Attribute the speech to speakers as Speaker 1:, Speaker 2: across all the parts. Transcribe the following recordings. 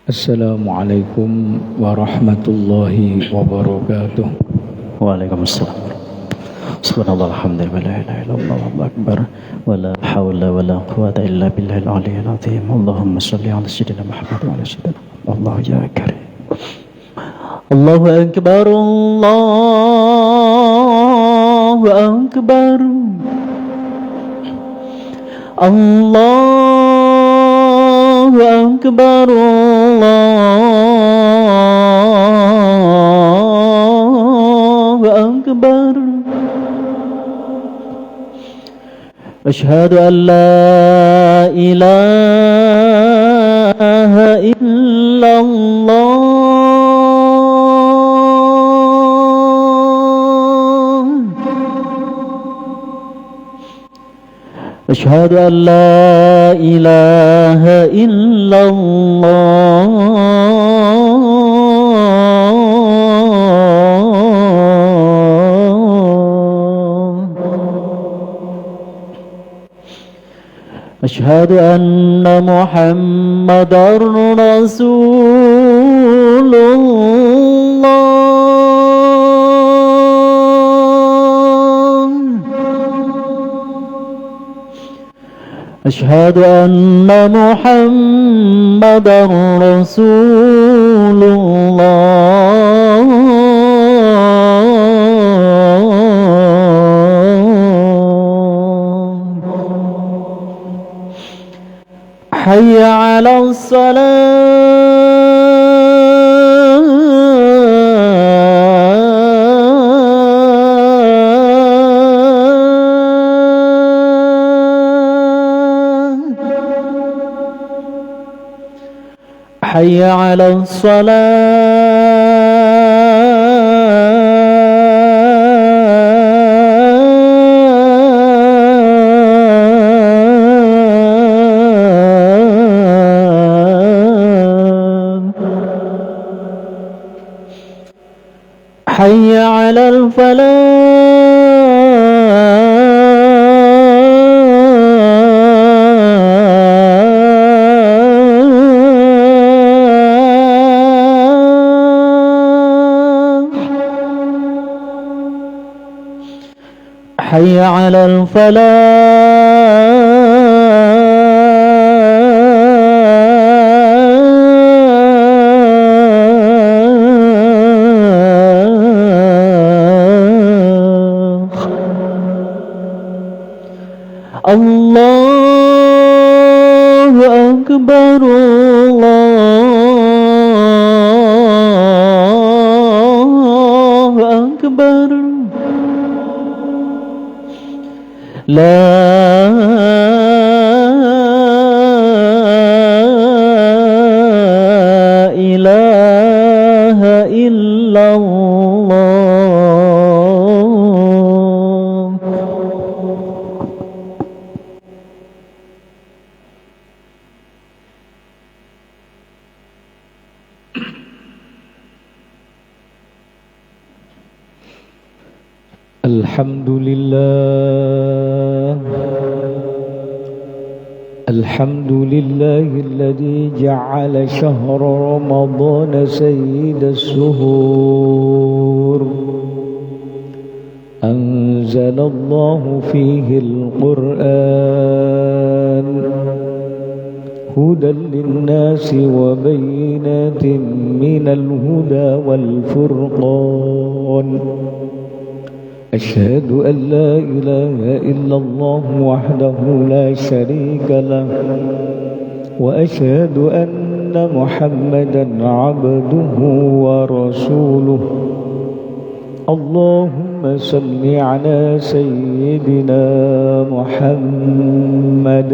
Speaker 1: Assalamualaikum warahmatullahi wabarakatuh.
Speaker 2: Waalaikumsalam. Subhanallah, alhamdulillah, la ilaha illallah, Allahu akbar, wala haula wala quwwata illa billahil aliyyil azim. Allahumma shalli ala sayyidina Muhammad wa ala sayyidina Allah ya karim. Allahu akbar, Allahu akbar. Allahu akbar, Allahu akbar. Asyhadu an la ilaha illallah. Asyhadu an la ilaha illallah. Asyhadu anna Muhammadar Rasulullah. Asyhadu anna Muhammadar Rasulullah. Hayya 'alas salah. Hayya 'alas salah. Hayya 'alal falah. Hayya 'alal falah. Allahu akbar, Allahu akbar. La ilaha illallah.
Speaker 1: Alhamdulillah. Alhamdulillahilladzi ja'ala syahra ramadhana sayyidas suhur. Anzalallahu fihi al-Qur'an hudan lin-nasi wa bayyinatin minal huda wal furqan. أشهد أن لا إله إلا الله وحده لا شريك له وأشهد أن محمدا عبده ورسوله. اللهم صل على سيدنا محمد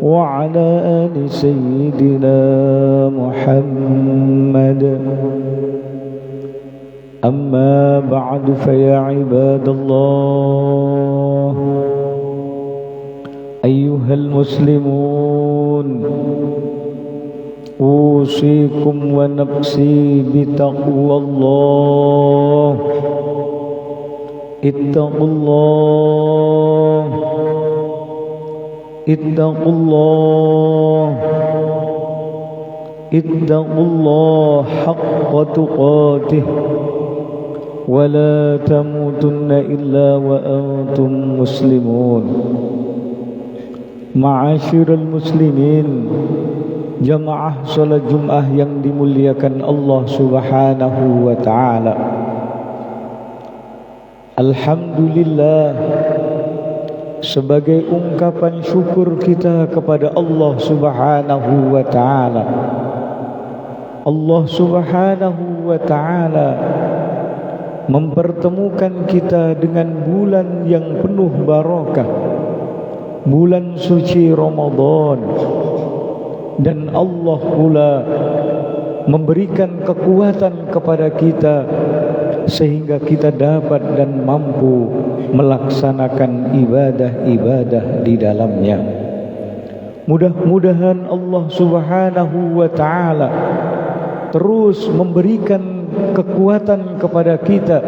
Speaker 1: وعلى آل سيدنا محمد. أما بعد فيا عباد الله أيها المسلمون أوصيكم ونفسي بتقوى الله. اتقوا الله اتقوا الله اتقوا الله حق تقاته ولا تموتن إلا وأنتم مسلمون. Ma'asyiral muslimin, jamaah salat Jumat yang dimuliakan Allah Subhanahu wa taala. Alhamdulillah, sebagai ungkapan syukur kita kepada Allah Subhanahu wa taala. Allah Subhanahu wa taala mempertemukan kita dengan bulan yang penuh barakah, bulan suci Ramadan, dan Allah pula memberikan kekuatan kepada kita sehingga kita dapat dan mampu melaksanakan ibadah-ibadah di dalamnya. Mudah-mudahan Allah Subhanahu wa taala terus memberikan kekuatan kepada kita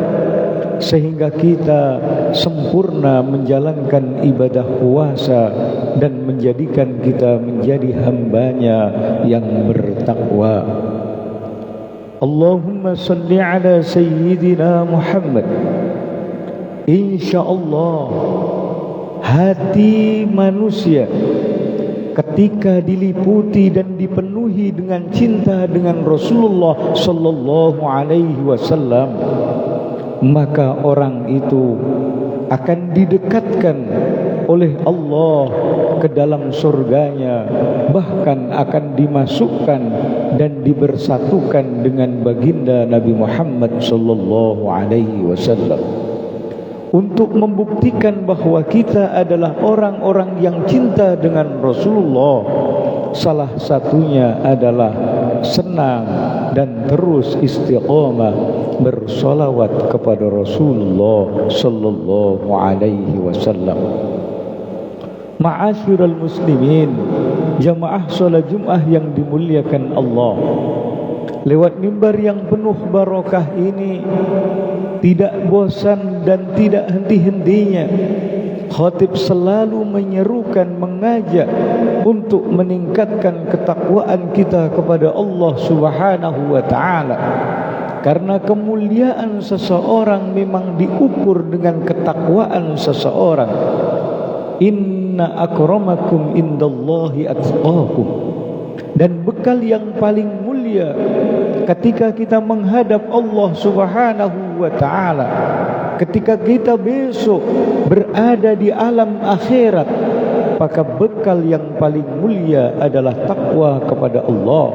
Speaker 1: sehingga kita sempurna menjalankan ibadah puasa dan menjadikan kita menjadi hambanya yang bertakwa. Allahumma salli ala Sayyidina Muhammad. InsyaAllah hati manusia ketika diliputi dan dipenuhi dengan cinta dengan Rasulullah sallallahu alaihi wasallam, maka orang itu akan didekatkan oleh Allah ke dalam surganya, bahkan akan dimasukkan dan dibersatukan dengan baginda Nabi Muhammad sallallahu alaihi wasallam. Untuk membuktikan bahwa kita adalah orang-orang yang cinta dengan Rasulullah, salah satunya adalah senang dan terus istiqamah bersolawat kepada Rasulullah sallallahu alaihi wasallam. Ma'asyiral muslimin, jamaah salat Jumat yang dimuliakan Allah, lewat mimbar yang penuh barakah ini, tidak bosan dan tidak henti-hentinya khatib selalu menyerukan, mengajak untuk meningkatkan ketakwaan kita kepada Allah Subhanahu wa taala. Karena kemuliaan seseorang memang diukur dengan ketakwaan seseorang. Inna akramakum indallahi atqakum. Dan bekal yang paling mulia ketika kita menghadap Allah Subhanahu wa taala, ketika kita besok berada di alam akhirat, maka bekal yang paling mulia adalah takwa kepada Allah.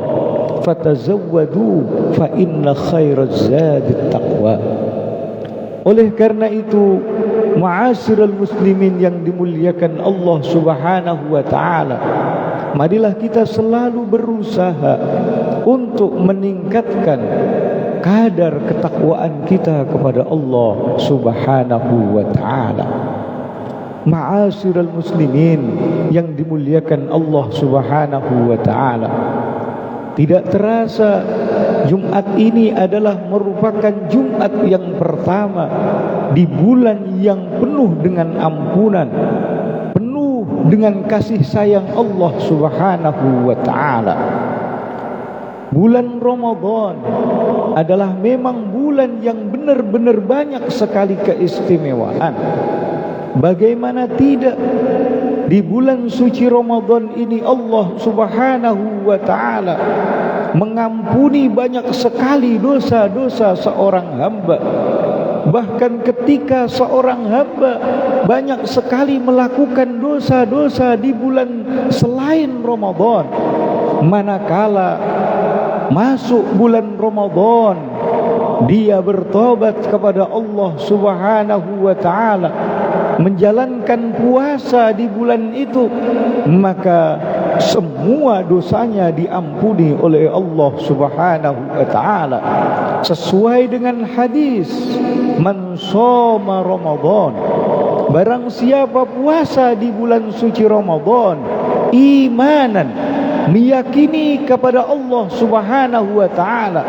Speaker 1: Fatazawwadu fa inna khairaz zadi taqwa. Oleh karena itu, ma'asyiral muslimin yang dimuliakan Allah Subhanahu wa taala, marilah kita selalu berusaha untuk meningkatkan kadar ketakwaan kita kepada Allah Subhanahu wa taala. Ma'asyiral muslimin yang dimuliakan Allah Subhanahu wa taala, tidak terasa Jumat ini adalah merupakan Jumat yang pertama di bulan yang penuh dengan ampunan, penuh dengan kasih sayang Allah Subhanahu wa taala. Bulan Ramadan adalah memang bulan yang benar-benar banyak sekali keistimewaan. Bagaimana tidak, di bulan suci Ramadan ini Allah Subhanahu wa taala mengampuni banyak sekali dosa-dosa seorang hamba. Bahkan ketika seorang hamba banyak sekali melakukan dosa-dosa di bulan selain Ramadan, manakala masuk bulan Ramadan dia bertobat kepada Allah Subhanahu wa taala, menjalankan puasa di bulan itu, maka semua dosanya diampuni oleh Allah Subhanahu wa taala. Sesuai dengan hadis, man shoma Ramadan, barang siapa puasa di bulan suci Ramadan imanan, meyakini kepada Allah Subhanahu wa taala,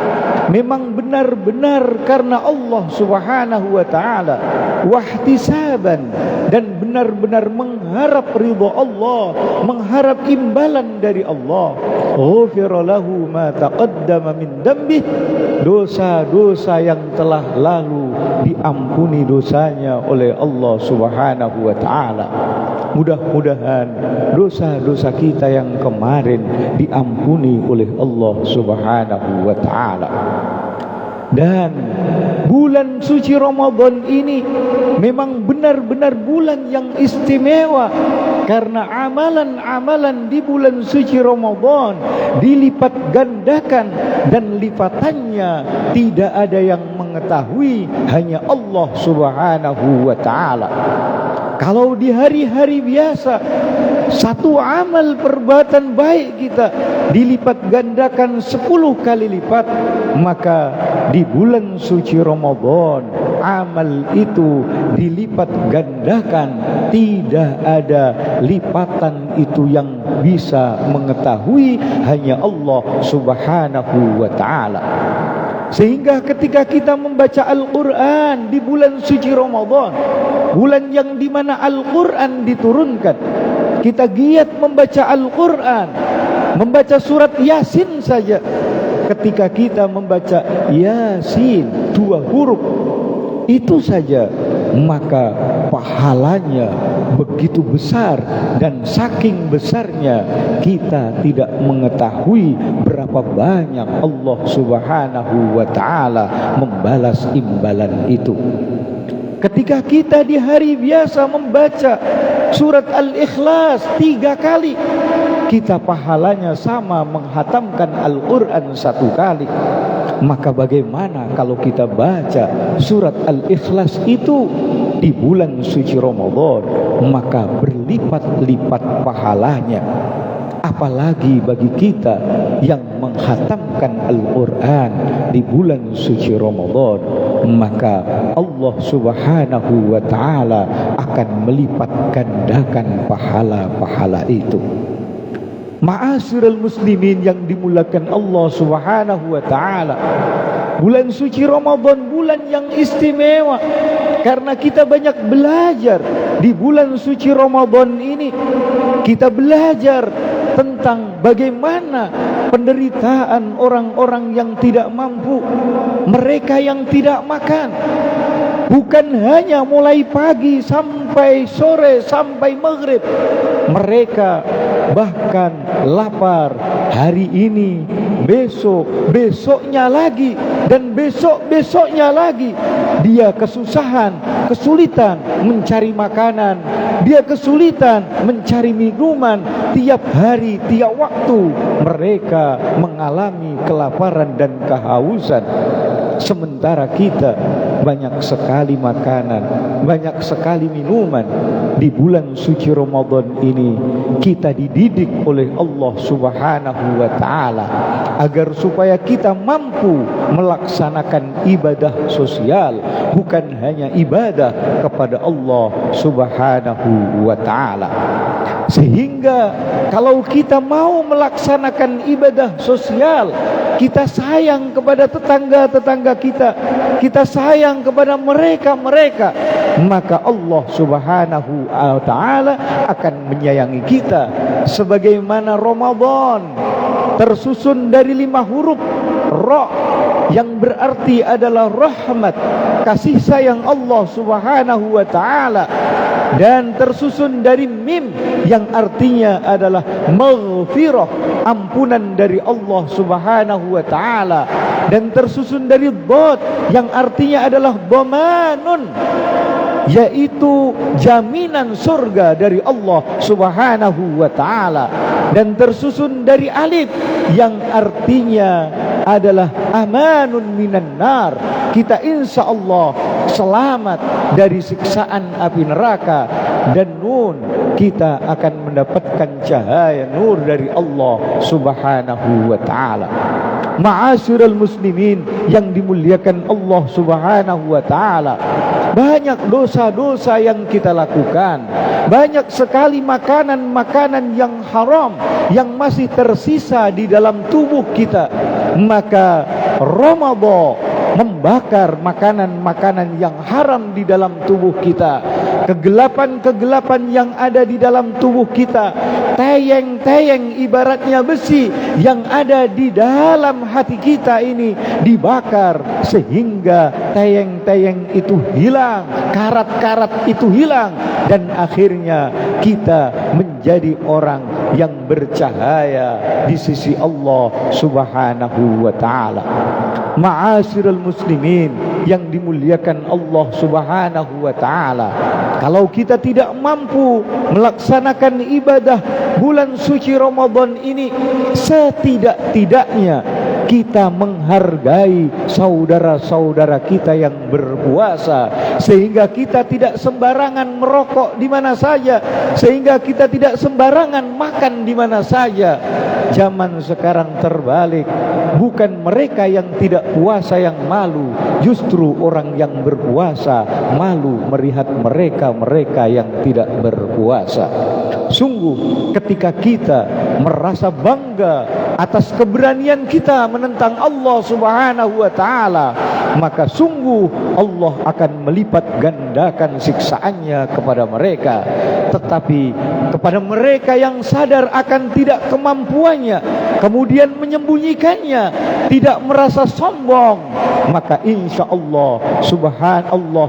Speaker 1: memang benar-benar karena Allah Subhanahu wa taala, wahtisaban, dan benar-benar mengharap ridha Allah, mengharap imbalan dari Allah, ghufira lahu ma taqaddama min dambih, dosa-dosa yang telah lalu diampuni dosanya oleh Allah Subhanahu wa taala. Mudah-mudahan dosa-dosa kita yang kemarin diampuni oleh Allah Subhanahu wa taala. Dan bulan suci Ramadan ini memang benar-benar bulan yang istimewa, karena amalan-amalan di bulan suci Ramadan dilipat gandakan, dan lipatannya tidak ada yang mengetahui, hanya Allah Subhanahu wa taala. Kalau di hari-hari biasa satu amal perbuatan baik kita dilipat gandakan 10 kali lipat, maka di bulan suci Ramadan amal itu dilipat gandakan. Tidak ada lipatan itu yang bisa mengetahui, hanya Allah Subhanahu wa taala. Sehingga ketika kita membaca Al-Quran di bulan suci Ramadan, bulan yang dimana Al-Quran diturunkan, kita giat membaca Al-Quran, membaca surat Yasin saja. Ketika kita membaca Yasin 2 huruf itu saja, maka pahalanya begitu besar, dan saking besarnya kita tidak mengetahui berapa banyak Allah Subhanahu wa taala membalas imbalan itu. Ketika kita di hari biasa membaca surat Al-Ikhlas 3 kali, kita pahalanya sama menghatamkan Al-Quran 1 kali. Maka bagaimana kalau kita baca surat Al-Ikhlas itu di bulan suci Ramadan, maka berlipat-lipat pahalanya. Apalagi bagi kita yang menghatamkan Al-Quran di bulan suci Ramadan, maka Allah Subhanahu wa taala akan melipat gandakan pahala-pahala itu. Ma'asyiral muslimin yang dimuliakan Allah Subhanahu wa taala, bulan suci Ramadan bulan yang istimewa, karena kita banyak belajar di bulan suci Ramadan ini. Kita belajar tentang bagaimana penderitaan orang-orang yang tidak mampu, mereka yang tidak makan. Bukan hanya mulai pagi sampai sore sampai maghrib, mereka bahkan lapar hari ini, besok, besoknya lagi, dan besok-besoknya lagi. Dia kesusahan, kesulitan mencari makanan, dia kesulitan mencari minuman. Tiap hari, tiap waktu mereka mengalami kelaparan dan kehausan. Sementara kita banyak sekali makanan, banyak sekali minuman. Di bulan suci Ramadan ini kita dididik oleh Allah Subhanahu wa taala agar supaya kita mampu melaksanakan ibadah sosial, bukan hanya ibadah kepada Allah Subhanahu wa taala. Sehingga kalau kita mau melaksanakan ibadah sosial, kita sayang kepada tetangga-tetangga kita sayang kepada mereka-mereka, maka Allah Subhanahu wa taala akan menyayangi kita. Sebagaimana Ramadan tersusun dari 5 huruf Ra, yang berarti adalah rahmat, kasih sayang Allah Subhanahu wa taala, dan tersusun dari Mim yang artinya adalah maghfirah, ampunan dari Allah Subhanahu wa taala, dan tersusun dari Dhad yang artinya adalah dhamanun, yaitu jaminan surga dari Allah Subhanahu wa taala, dan tersusun dari Alif yang artinya adalah amanun minan nar, kita insya Allah selamat dari siksaan api neraka, dan Nun, kita akan mendapatkan cahaya nur dari Allah Subhanahu wa taala. Ma'asyiral muslimin yang dimuliakan Allah Subhanahu wa taala, banyak dosa-dosa yang kita lakukan, banyak sekali makanan-makanan yang haram yang masih tersisa di dalam tubuh kita. Maka Ramadan membakar makanan-makanan yang haram di dalam tubuh kita. kegelapan-kegelapan yang ada di dalam tubuh kita, teyeng-teyeng ibaratnya besi yang ada di dalam hati kita ini dibakar sehingga teyeng-teyeng itu hilang, karat-karat itu hilang, dan akhirnya kita menjadi orang yang bercahaya di sisi Allah Subhanahu wa ta'ala. Ma'asyiral muslimin yang dimuliakan Allah Subhanahu wa ta'ala, kalau kita tidak mampu melaksanakan ibadah bulan suci Ramadan ini, setidak-tidaknya kita menghargai saudara-saudara kita yang berpuasa, sehingga kita tidak sembarangan merokok di mana saja, sehingga kita tidak sembarangan makan di mana saja. Zaman sekarang terbalik, bukan mereka yang tidak puasa yang malu, justru orang yang berpuasa malu melihat mereka yang tidak berpuasa. Sungguh ketika kita merasa bangga atas keberanian kita menentang Allah Subhanahu wa ta'ala, maka sungguh Allah akan melipat gandakan siksaannya kepada mereka. Tetapi kepada mereka yang sadar akan tidak kemampuannya, kemudian menyembunyikannya, tidak merasa sombong, maka insya Allah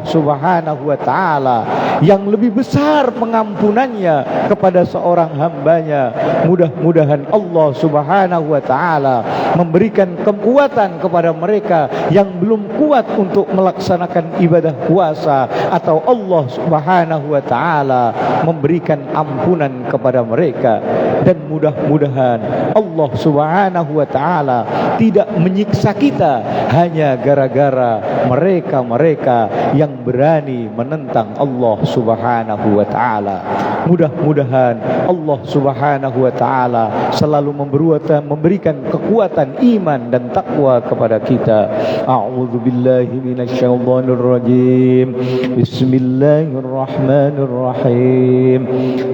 Speaker 1: Subhanahu wa ta'ala yang lebih besar pengampunannya kepada seorang hambanya. Mudah-mudahan Allah Subhanahu wa ta'ala memberikan kekuatan kepada mereka yang belum kuat untuk melaksanakan ibadah puasa, atau Allah Subhanahu wa ta'ala memberikan ampunan kepada mereka. Dan mudah-mudahan Allah Subhanahu wa ta'ala tidak menyiksa kita hanya gara-gara mereka-mereka yang berani menentang Allah Subhanahu wa ta'ala. Mudah-mudahan Allah Subhanahu wa ta'ala selalu memberikan kekuatan iman dan takwa kepada kita. A'udzubillahi minasyaitonir rajim. Bismillahirrahmanirrahim.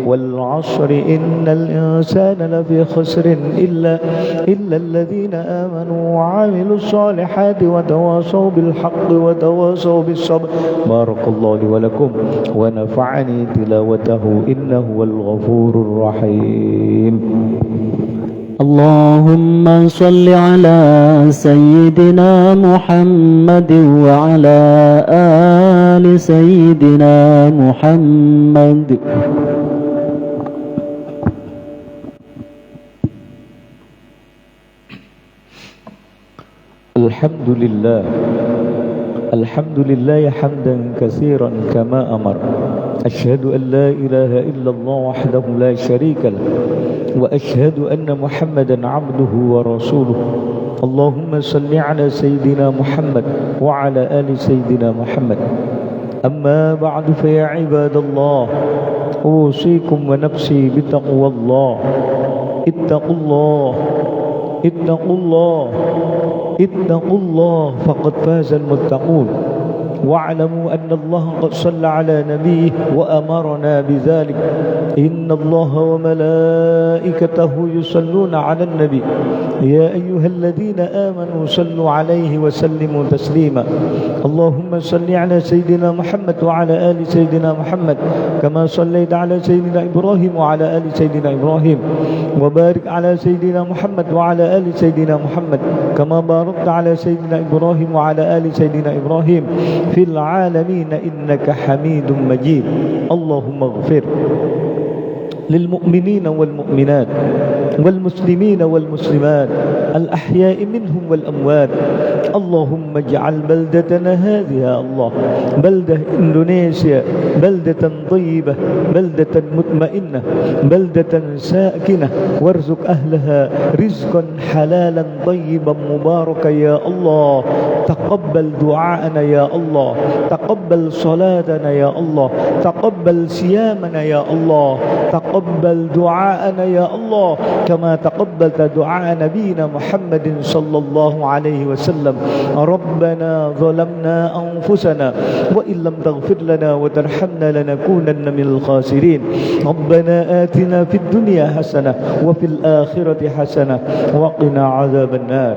Speaker 1: Wal 'ashri innal insana lafi khusrin illa alladhina amanu wa 'amilus solihati wa tawasaw bil haqqi wa tawasaw bis sabr. Barakallahu li wa lakum wa nafa'ani tilawatahu innahu wal ghafurur rahim.
Speaker 2: اللهم صل على سيدنا محمد وعلى آل سيدنا محمد.
Speaker 1: الحمد لله حمدا كثيرا كما أمر. أشهد أن لا إله إلا الله وحده لا شريك له، وأشهد أن محمدا عبده ورسوله. اللهم صل على سيدنا محمد وعلى آل سيدنا محمد. أما بعد فيا عباد الله، أوصيكم ونفسي بتقوى الله. اتقوا الله اتقوا الله اتقوا الله فقد فاز المتقون. واعلموا أن الله قد صلى على نبيه وأمرنا بذلك. إن الله وملائكته يصلون على النبي يا أيها الذين آمنوا صلوا عليه وسلموا تسليما. اللهم صل على سيدنا محمد وعلى آل سيدنا محمد كما صليت على سيدنا إبراهيم وعلى آل سيدنا إبراهيم، وبارك على سيدنا محمد وعلى آل سيدنا محمد كما باركت على سيدنا إبراهيم وعلى آل سيدنا إبراهيم في العالمين إنك حميد مجيد. اللهم اغفر للمؤمنين والمؤمنات والمسلمين والمسلمات الأحياء منهم والأموات. اللهم اجعل بلدتنا هذه يا الله بلدة إندونيسيا بلدة طيبة، بلدة مطمئنة، بلدة ساكنة، وارزق أهلها رزقا حلالا طيبا مباركا يا الله. تقبل دعاءنا يا الله، تقبل صلاتنا يا الله، تقبل صيامنا يا الله، تقبل دعاءنا يا الله كما تقبلت دعاء نبينا محمد صلى الله عليه وسلم. ربنا ظلمنا أنفسنا وإن لم تغفر لنا وترحمنا لنكونن من الخاسرين. ربنا آتنا في الدنيا حسنة وفي الآخرة حسنة وقنا عذاب النار.